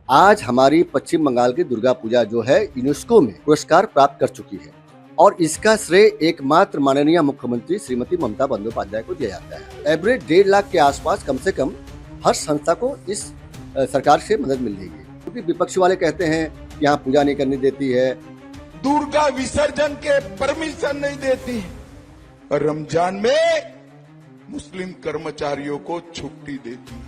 आज हमारी पश्चिम बंगाल की दुर्गा पूजा जो है यूनेस्को में पुरस्कार प्राप्त कर चुकी है और इसका श्रेय एकमात्र माननीय मुख्यमंत्री श्रीमती ममता बंदोपाध्याय को दिया जाता है। एवरेज 1.5 लाख के आसपास कम से कम हर संस्था को इस सरकार से मदद मिल रही है, क्योंकि विपक्ष वाले कहते हैं कि यहाँ पूजा नहीं करने देती है, दुर्गा विसर्जन के परमिशन नहीं देती, रमजान में मुस्लिम कर्मचारियों को छुट्टी देती।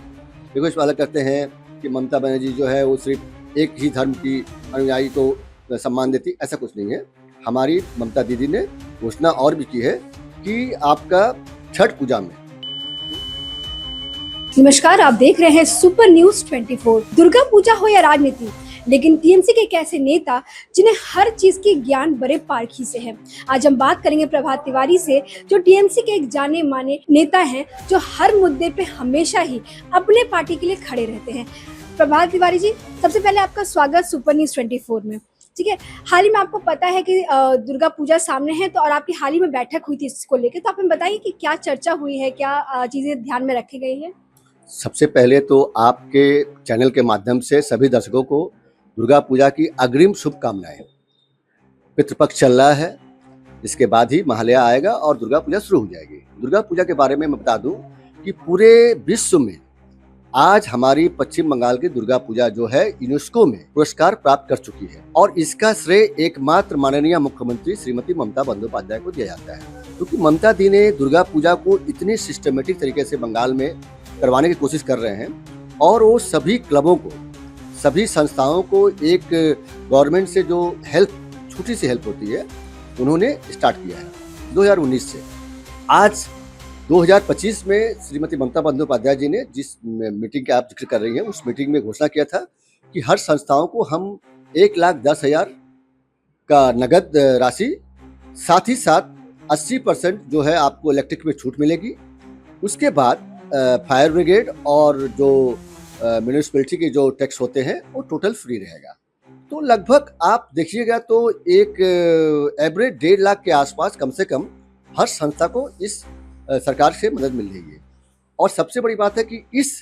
विपक्ष वाले कहते हैं कि ममता बनर्जी जो है वो सिर्फ एक ही धर्म की अनुयायी को सम्मान देती, ऐसा कुछ नहीं है। हमारी ममता दीदी ने घोषणा और भी की है कि आपका छठ पूजा में। नमस्कार, आप देख रहे हैं सुपर न्यूज 24। दुर्गा पूजा हो या राजनीति, लेकिन टीएमसी के एक ऐसे नेता जिन्हें हर चीज की ज्ञान बड़े पारखी से है। आज हम बात करेंगे प्रभात तिवारी से, जो टीएमसी के एक जाने माने नेता हैं, जो हर मुद्दे पे हमेशा ही अपने पार्टी के लिए खड़े रहते हैं। प्रभात तिवारी जी, सबसे पहले आपका स्वागत सुपर न्यूज 24 में। ठीक है, हाल ही में आपको पता है कि दुर्गा पूजा सामने है, तो और आपकी हाल ही में बैठक हुई थी इसको लेकर, तो आप हमें बताइए कि क्या चर्चा हुई है, क्या चीजें ध्यान में रखी गई है। सबसे पहले तो आपके चैनल के माध्यम से सभी दर्शकों को दुर्गा पूजा की अग्रिम शुभकामनाएं। पितृपक्ष चल रहा है, इसके बाद ही महालया आएगा और दुर्गा पूजा शुरू हो जाएगी। दुर्गा पूजा के बारे में मैं बता दूं कि पूरे विश्व में आज हमारी पश्चिम बंगाल की दुर्गा पूजा जो है यूनेस्को में पुरस्कार प्राप्त कर चुकी है और इसका श्रेय एकमात्र माननीय मुख्यमंत्री श्रीमती ममता बंदोपाध्याय को दिया जाता है, क्योंकि ममता दी ने दुर्गा पूजा को इतनी सिस्टमेटिक तरीके से बंगाल में करवाने की कोशिश कर रहे हैं और वो सभी क्लबों को, सभी संस्थाओं को एक गवर्नमेंट से जो हेल्प, छोटी सी हेल्प होती है, उन्होंने स्टार्ट किया है 2019 से। आज 2025 में श्रीमती ममता बंदोपाध्याय जी ने जिस मीटिंग का आप जिक्र कर रही हैं, उस मीटिंग में घोषणा किया था कि हर संस्थाओं को हम 1,10,000 का नगद राशि, साथ ही साथ 80% जो है आपको इलेक्ट्रिक में छूट मिलेगी। उसके बाद फायर ब्रिगेड और जो म्यूनिसिपैलिटी के जो टैक्स होते हैं वो टोटल फ्री रहेगा। तो लगभग आप देखिएगा तो एक एवरेज 1.5 लाख के आसपास कम से कम हर संस्था को इस सरकार से मदद मिल रही है। और सबसे बड़ी बात है कि इस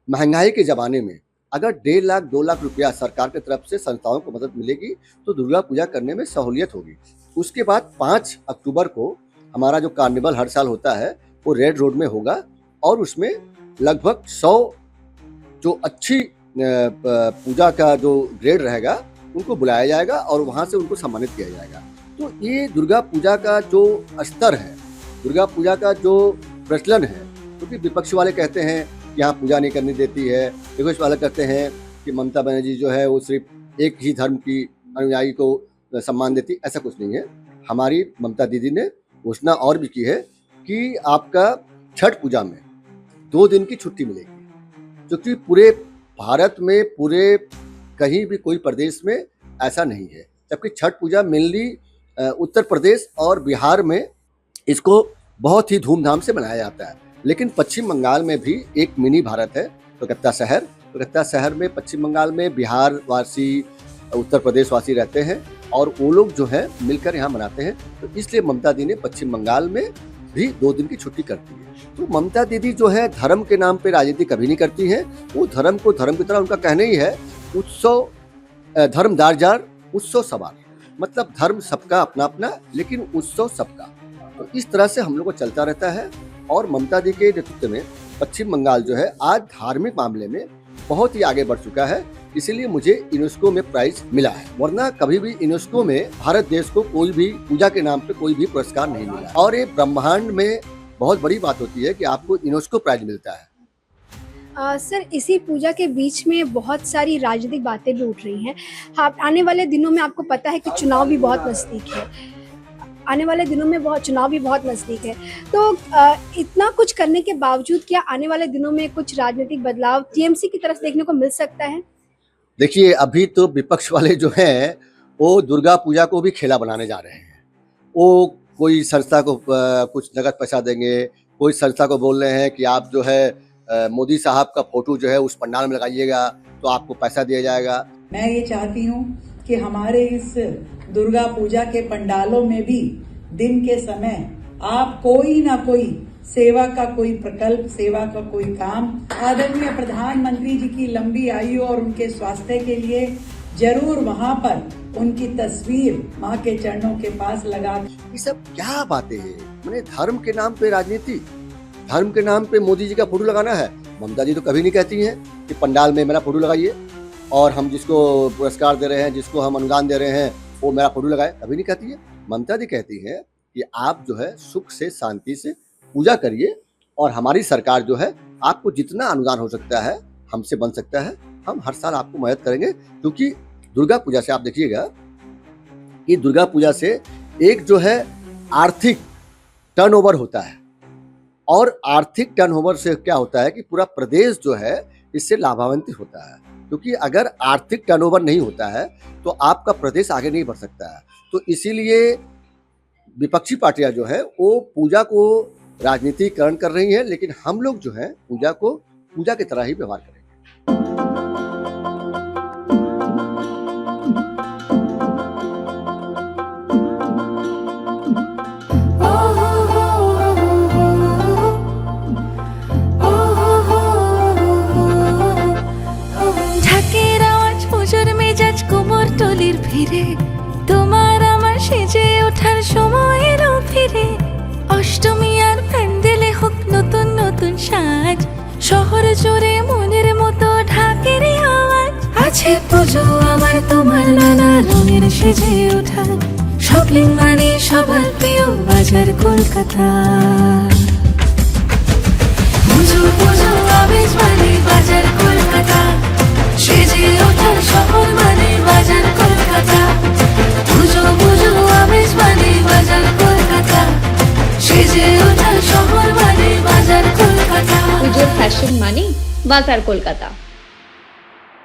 महंगाई के ज़माने में अगर 1.5 लाख 2 लाख रुपया सरकार की तरफ से संस्थाओं को मदद मिलेगी तो दुर्गा पूजा करने में सहूलियत होगी। उसके बाद 5 अक्टूबर को हमारा जो कार्निवल हर साल होता है वो रेड रोड में होगा और उसमें लगभग 100 जो अच्छी पूजा का जो ग्रेड रहेगा उनको बुलाया जाएगा और वहाँ से उनको सम्मानित किया जाएगा। तो ये दुर्गा पूजा का जो स्तर है, दुर्गा पूजा का जो प्रचलन है, क्योंकि विपक्ष वाले कहते हैं कि यहाँ पूजा नहीं करने देती है, विपक्ष वाले कहते हैं कि ममता बनर्जी जो है वो सिर्फ एक ही धर्म की अनुयायी को सम्मान देती, ऐसा कुछ नहीं है। हमारी ममता दीदी ने घोषणा और भी की है कि आपका छठ पूजा में 2 दिन की छुट्टी मिलेगी, क्योंकि पूरे भारत में, पूरे कहीं भी कोई प्रदेश में ऐसा नहीं है। जबकि छठ पूजा मेनली उत्तर प्रदेश और बिहार में इसको बहुत ही धूमधाम से मनाया जाता है, लेकिन पश्चिम बंगाल में भी एक मिनी भारत है, कोलकाता शहर। कोलकाता शहर में पश्चिम बंगाल में बिहार वासी, उत्तर प्रदेश वासी रहते हैं और वो लोग जो है मिलकर यहाँ मनाते हैं। तो इसलिए ममता दी ने पश्चिम बंगाल में भी 2 दिन की छुट्टी करती है। तो ममता दीदी जो है धर्म के नाम पे राजनीति कभी नहीं करती है। वो धर्म को धर्म की तरह, उनका कहना ही है उत्सव धर्मदार जार उत्सव सवार, मतलब धर्म सबका अपना अपना लेकिन उत्सव सबका। तो इस तरह से हम लोग को चलता रहता है और ममता दी के नेतृत्व में पश्चिम बंगाल जो है आज धार्मिक मामले में बहुत ही आगे बढ़ चुका है। इसीलिए मुझे यूनेस्को में प्राइज मिला है, वरना कभी भी यूनेस्को में भारत देश को कोई भी पूजा के नाम पे कोई भी पुरस्कार नहीं मिला। और ये ब्रह्मांड में बहुत बड़ी बात होती है कि आपको यूनेस्को प्राइज मिलता है। सर, इसी पूजा के बीच में बहुत सारी राजनीतिक बातें भी उठ रही हैं। आने वाले दिनों में आपको पता है कि चुनाव भी बहुत नज़दीक है, चुनाव भी बहुत नज़दीक है। तो इतना कुछ करने के बावजूद क्या आने वाले दिनों में कुछ राजनीतिक बदलाव टीएमसी की तरफ देखने को मिल सकता है? देखिए, अभी तो विपक्ष वाले जो हैं वो दुर्गा पूजा को भी खेला बनाने जा रहे हैं। वो कोई संस्था को कुछ नगद पैसा देंगे, कोई संस्था को बोल रहे हैं कि आप जो है मोदी साहब का फोटो जो है उस पंडाल में लगाइएगा तो आपको पैसा दिया जाएगा। मैं ये चाहती हूँ कि हमारे इस दुर्गा पूजा के पंडालों में भी दिन के समय आप कोई ना कोई सेवा का कोई प्रकल्प, सेवा का कोई काम। आदरणीय प्रधानमंत्री जी की लंबी आयु और उनके स्वास्थ्य के लिए जरूर वहां पर उनकी तस्वीर मां के चरणों के पास लगा। ये सब क्या बातें हैं? मैंने धर्म के नाम पे राजनीति, धर्म के नाम पे मोदी जी का फोटो लगाना है। ममता जी तो कभी नहीं कहती हैं कि पंडाल में मेरा फोटो लगाइए, और हम जिसको पुरस्कार दे रहे हैं, जिसको हम अनुदान दे रहे हैं, वो मेरा फोटो लगाए, कभी नहीं कहती है। ममता जी कहती है कि आप जो है सुख से, शांति से पूजा करिए, और हमारी सरकार जो है आपको जितना अनुदान हो सकता है, हमसे बन सकता है, हम हर साल आपको मदद करेंगे। क्योंकि दुर्गा पूजा से आप देखिएगा कि दुर्गा पूजा से एक जो है आर्थिक टर्नओवर होता है, और आर्थिक टर्नओवर से क्या होता है कि पूरा प्रदेश जो है इससे लाभान्वित होता है। क्योंकि अगर आर्थिक टर्नओवर नहीं होता है तो आपका प्रदेश आगे नहीं बढ़ सकता है। तो इसीलिए विपक्षी पार्टियां जो है वो पूजा को राजनीतिकरण कर रही हैं, लेकिन हम लोग जो है पूजा को पूजा की तरह ही व्यवहार करेंगे। ঢাকের আওয়াজ পুজোর মেজাজ কোমর টলির ভিড়ে, তোমার আমার সেজে ওঠার সময় এলো ফিরে। অষ্টমী আর প্যান্ডেলে হোক নতুন নতুন সাজ, শহর জুড়ে মনের মতো ঢাকের আওয়াজ। আছে পুজো আমার তোমার নানা রঙের সেজে ওঠা, শপিং মানে সবার প্রিয় বাজার কলকাতা। পুজো পুজো আবেশ মানে বাজার কলকাতা, সেজে ওঠা শহর মানে বাজার কলকাতা। পুজো পুজো আবেশ মানে বাজার কলকাতা, সেজে ওঠা শহর মানে বাজার কলকাতা। পুজোর ফ্যাশন মানে বাজার কলকাতা।